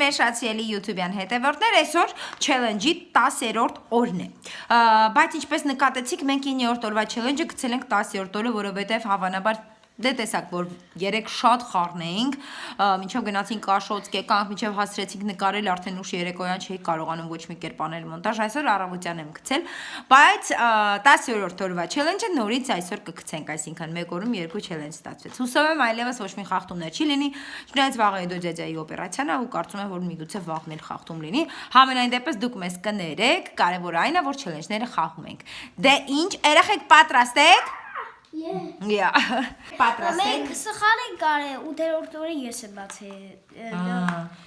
Մեր շատ սիրելի YouTube-յան հետևորդներ, այսօր challenge-ի 10-րդ օրն է։ Բայց ինչպես նկատեցիք, մենք 9-րդ օրվա challenge-ը գցել ենք 10-րդ օրը, որովհետև հավանաբար դե տեսակ, որ երեք շատ խառնեինք, մինչև գնացինք կաշոց, կեկանք, մինչև հասրեցինք նկարել, արդեն ուշ երեկոյան չէի կարողանում ոչ մի կերպ անել մոնտաժ, այսօր առավոտյան եմ գցել, բայց 10-րդ օրվա challenge-ը նորից այսօր կգցենք, այսինքն մեկ օրում 2 challenge ստացվեց։ Հուսով եմ այլևս ոչ մի խախտումներ չի լինի, չնայած վաղ Էդո ջեջայի օպերացիան է ու կարծում եմ, որ միգուցե վաղն էլ խախտում լինի։ Համենայն դեպս դուք մեզ կներեք, կարևորը այն է, որ challenge-ները խաղում ենք։ Դե ինչ, երեխեք պատրաստ եք։ Պատրաստ եք։ Մենք սխալ ենք արել 8-րդ օրը ես եմ բացել։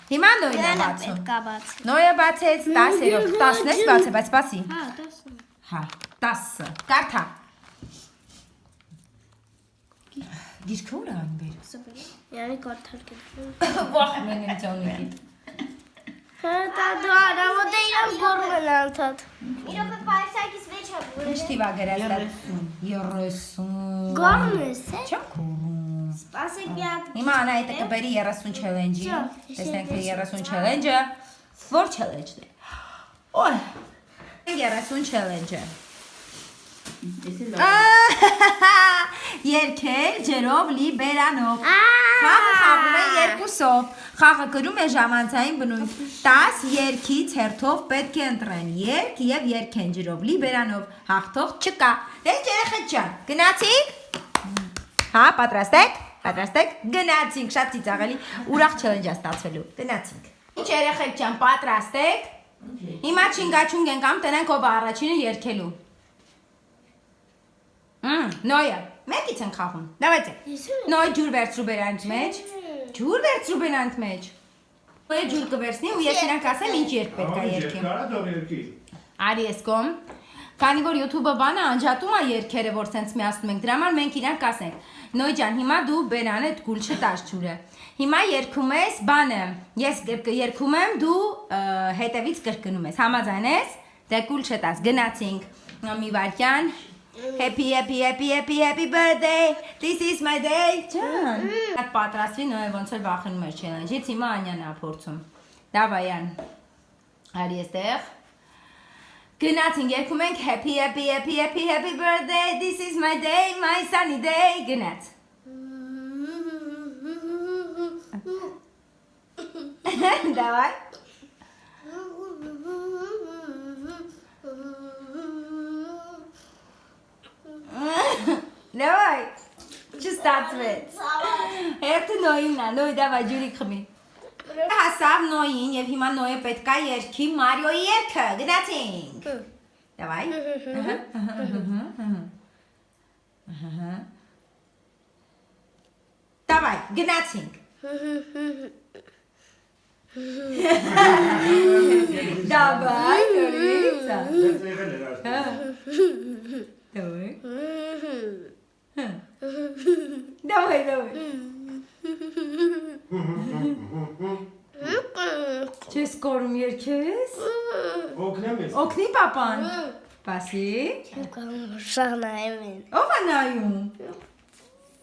Հիմա նոյն է բացում։ Նոյը բացեց 10-րդ, 10-ն ես բացել, բայց բացի։ Հա, 10։ Կարդա։ Գիրքը ուր ան բեր։ Յանի կարդարկել։ Վախ մեն եմ ճանիկիտ։ Հա, դու արամոտ իրան գորում են անդադ։ Իրոպե պայսակից վեչ է բուրել։ Ինչ թիվա գրած դա։ 30։ Գորում ես, է։ Չեմ գորում։ Սպասեք մի հատ։ Հիմա Անահիտը կբերի 30 challenge-ի։ Տեսնենք թե 30 challenge-ը որ challenge-ն է։ Օй։ 30 challenge-ը։ Երկել ջերով լի բերանով։ Խաղը խաղում է երկուսով։ Խաղը կրում է ժամանցային բնույթ։ 10 երկից հերթով պետք է ընտրեն երկ եւ երկեն ջրով լի բերանով։ Հաղթող չկա։ Դե երեխեք ջան, գնացինք։ Հա, պատրաստ եք։ Գնացինք, շատ ծիծաղելի, ուրախ challenge-ա ստացվելու։ Գնացինք։ Ինչ երեխեք ջան, պատրաստ եք։ Հիմա չինգաչունգ ենք ամ տնենք ով առաջինը երկելու։ Նոյը, մեկից են խաղում, դավայցե, նոյ ջուր վերցրու բերանք մեջ, նոյը ջուր կվերցնի ու ես իրանք ասեմ ինչ երկ պետք է երկի, արի ես կոմ, քանի որ YouTube-ը բանը անջատում է երկերը, որ սենց միացնում ենք, դրա համար մենք իրանք ասենք, նոյ ջան, հիմա դու բերանը գուլ չտաս ջուրը, հիմա երկում ես բանը, ես երկում եմ, դու հետևից կրկնում ես, համաձայն ես, դե գուլ չտաս, գնացինք, մի վարկյան, Happy birthday, this is my day, ջան, այդ պատրաստվի նոյը ոնց էլ վախենում էր challenge-ից, հիմա Անյանն է փորձում, դավայան, արի եստեղ, գնացինք, երկում ենք happy birthday, this is my day, my sunny day, գնաց, դավայ, Давай, չստացվեց, հերթը նոյին է, նոյ դավայ ջուրի խմի, հասավ նոյին և հիմա նոյը պետք է երկի մարիոյի երկը, գնացինք, դավայ, դավայ, գնացինք, դավայ, նորիցա, Давай. Չես կորում երկես? Օգնի պապան? Պասի? Շաղ նայում են։ Ով է նայում?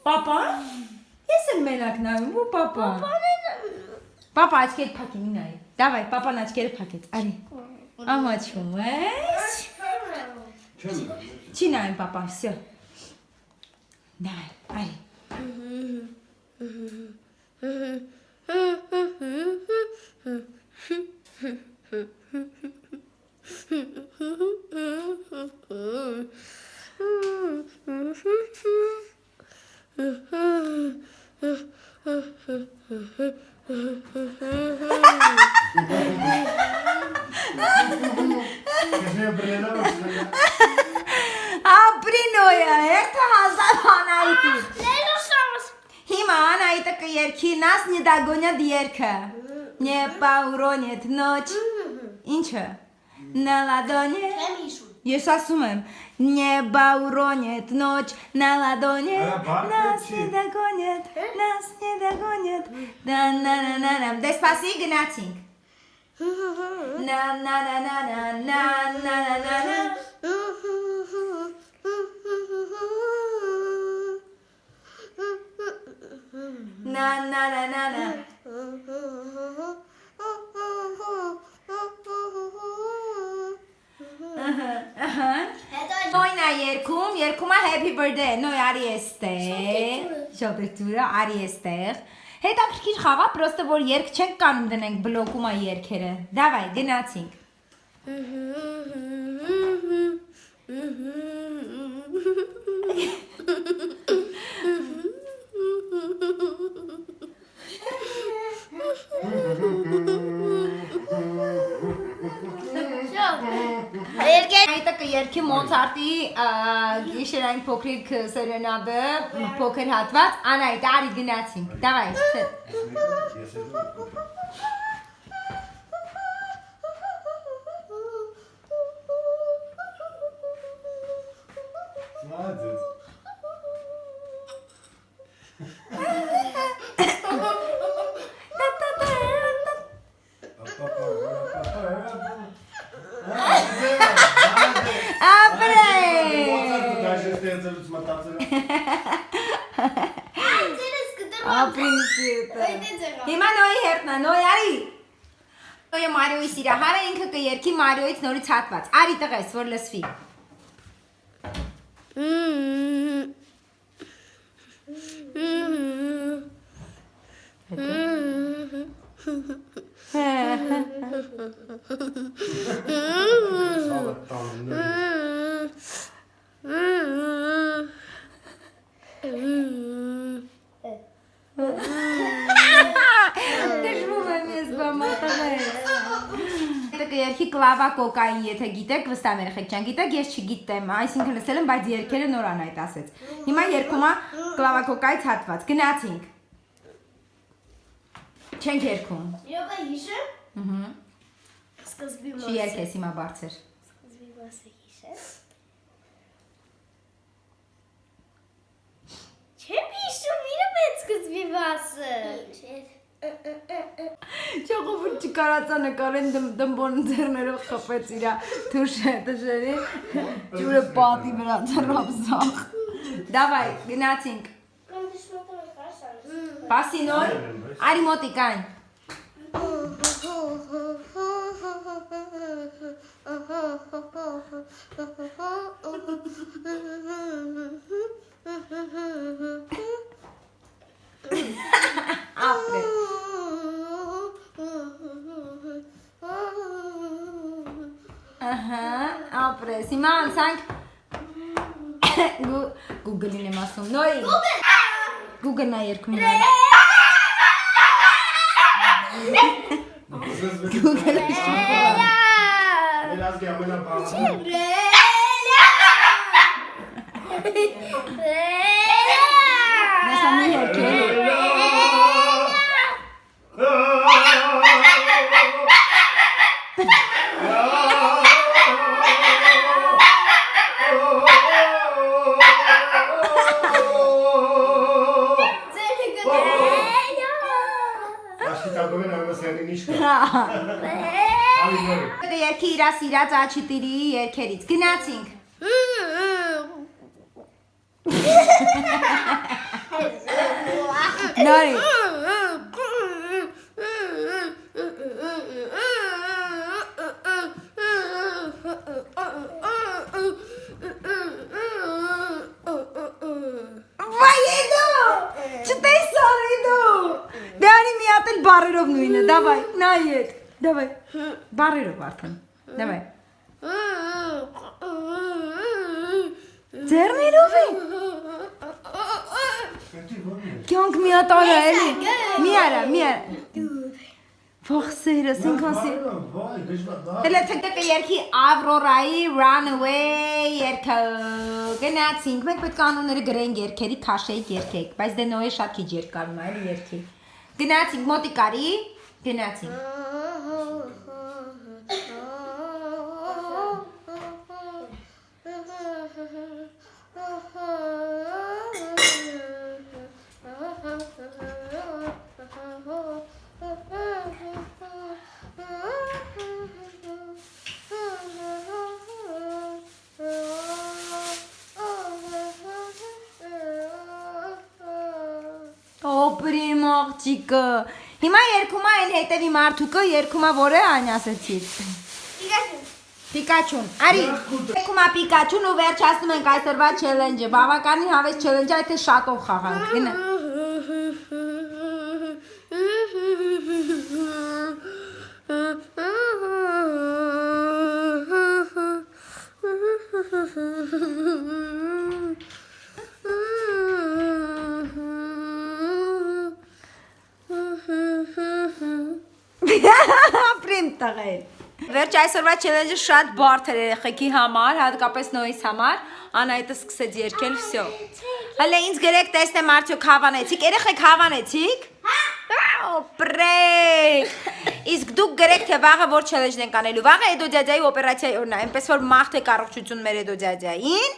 Պապան? Ես եմ մենակ նայում, ու պապան? Պապա աչքերը փակի մի նայի։ Դավայ, պապան աչքերը փակեց, արի։ Ամաչում ես? Չի նայում պապան, վսյո։ Դավայ, արի։ Ապրինոյը, երթը հազավ Անահիտի։ Հիմա Անահիտը կերքի նաս նեդագոնյադ երկը։ Նեպա ուրոնյետ նոչ։ Ինչը։ Նալադոնյետ։ Ես ասում եմ։ Նեպա ուրոնյետ նոչ, նալադոնյետ, նաս նեդագոնյետ, նանանանանամ, դեսպասի գնացինք։ Na na na na na. Նոյն է երգում է happy birthday, նոյ արի էստեղ, շոդետուրը արի էստեղ, հետաքրքիր խաղա, պրոստը որ երգ չենք կանում դնենք բլոկում է երգերը, դավայ, գնացինք։ Այդը կերքի Մոցարտի գիշերային փոքրիկ սերենադը, փոքր հատված, Անայդ, արի գնացինք, դավայ, Հիմա նոյի հերտնա, նոյ արի Նոյը Մարիոյի սիրահարը ինքը կերքի Մարիոյից նորից հատված, արի տղես, որ լսվի Դժվում եմ ես բամատղես Երքի կլավա կոկային, եթե գիտեք, վստահ երեխեք չան գիտեք, ես չգիտեմ, այսինքն լսել եմ, բայց երգերը նոր Անայդ ասեց Հիմա երգում է կլավա կոկայից հատված, գնացինք Չենք երգում Յոբա հիշը Սկզբի մասը Չի երգես հիմա բարձր Սկզբի մասը հիշը Չեմ հիշում, իրը պետ սկզբի մասը Չողովում չկարացա նկարեն դմբոն ձերներով խպեց իրա թուշերի ջուրը պատի վրա ծրավ զաղ Դավայ, գնացինք Պասի նոր, արի մոտիկայն Ապրե Ապրես, հիմա անցանք Գուգլին եմ ասում, նոյի Գուգլն է երկում Գուգլը Նեսա մի երկել Երկի իրա սիրած աչիտիրի երկերից, գնացինք Նորի Բարերով նույնը, դավայ, նայեք, դավայ, բարերով արդեն, դավայ Ձերներով է Կյանք միատարը էլի, մի արա Վախսերս, ինքան սիր Դելը թկտկը երկի Ավրորայի Runaway երկը Գնացինք, մենք պետք անունները գրենք երկերի, քաշեիք երկեք Բայց դե նոյը շատ քիչ երկարում է, էլի երկի Գնացինք, մոտիկարի, գնացինք Օպրիմ աղջիկը Հիմա երկում է են հետևի մարդուկը, երկում է որ է Անյա ասեցիր Պիկաչուն, արի, եկում է Պիկաչուն ու վերջացնում ենք այսօրվա չելենջը, բավականին հավես չելենջը, այդ է շատով խաղանք, գնա։ Ապրիմ տղեր։ Վերջ այսօրվա չելենջը շատ բարդ էր երեխեքի համար, հատկապես Նոյիս համար, Անահիտը սկսեց երգել, վсё։ Հələ ինձ գրեք տեսնեմ արդյոք հավանեցիք, երեխեք հավանեցիք։ Պրեք։ Իսկ դուք գրեք թե վաղը որ չելենջն ենք անելու, վաղը Էդո դյադյայի օպերացիայի օրն է, այնպես որ մաղթեք առողջություն մեր Էդո դյադյային։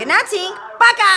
Գնացինք, պակա։